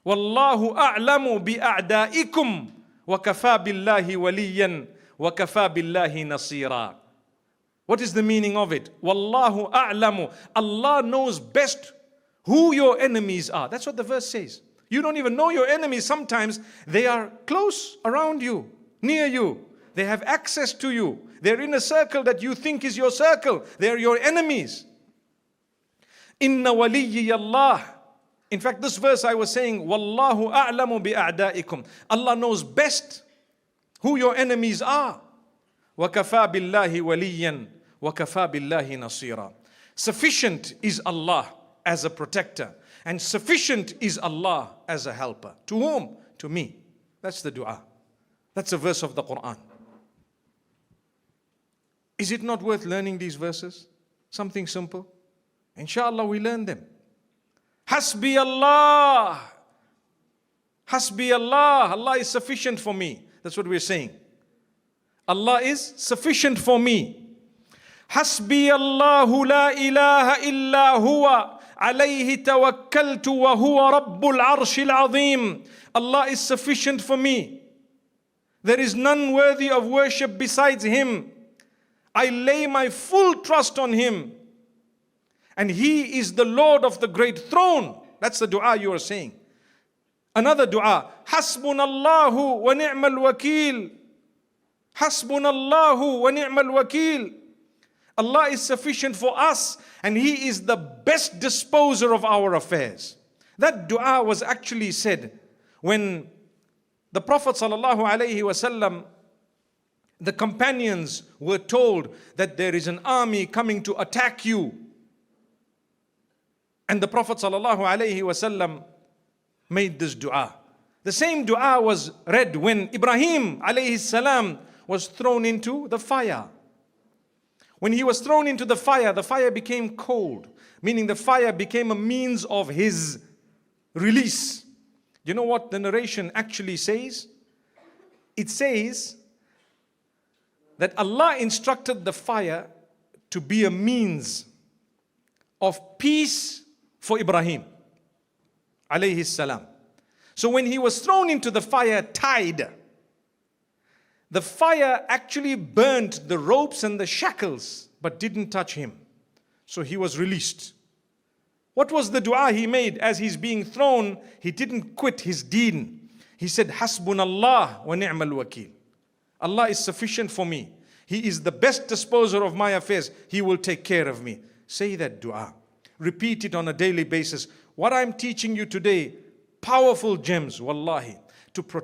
Wallahu a'lamu bi'a'da'ikum wa kafa billahi waliyan wa kafa billahi nasira. What is the meaning of it? Wallahu a'lamu. Allah knows best who your enemies are. That's what the verse says. You don't even know your enemies. Sometimes they are close around you, near you. They have access to you. They're in a circle that you think is your circle. They're your enemies. Inna waliyyi Allah. In fact, this verse I was saying, Wallahu a'lamu bi'a'da'ikum. Allah knows best who your enemies are. وَكَفَى بِاللَّهِ وَلِيًّا وَكَفَى بِاللَّهِ نَصِيرًا. Sufficient is Allah as a protector, and sufficient is Allah as a helper. To whom? To me. That's the dua. That's a verse of the Quran. Is it not worth learning these verses? Something simple. Inshallah we learn them. Hasbi Allah. Hasbi Allah. Allah is sufficient for me. That's what we're saying. Allah is sufficient for me. Hasbi Allahu la ilaha illa huwa alayhi tawakkaltu wa huwa rabbul arshil azim. Allah is sufficient for me. There is none worthy of worship besides Him. I lay my full trust on Him. And He is the Lord of the great throne. That's the dua you are saying. Another dua. Hasbunallahu wa ni'mal wakil. Hasbunallahu wa ni'mal wakil. Allah is sufficient for us, and He is the best disposer of our affairs. That dua was actually said when the Prophet ﷺ, the companions were told that there is an army coming to attack you. And the Prophet ﷺ made this dua. The same dua was read when Ibrahim ﷺ was thrown into the fire. When he was thrown into the fire became cold, meaning the fire became a means of his release. You know what the narration actually says? It says that Allah instructed the fire to be a means of peace for Ibrahim alayhi salam. So when he was thrown into the fire tied, the fire actually burnt the ropes and the shackles, but didn't touch him. So he was released. What was the dua he made as he's being thrown? He didn't quit his deen. He said, Hasbunallah wa ni'mal wakil. Allah is sufficient for me. He is the best disposer of my affairs. He will take care of me. Say that dua. Repeat it on a daily basis. What I'm teaching you today, powerful gems, wallahi, to protect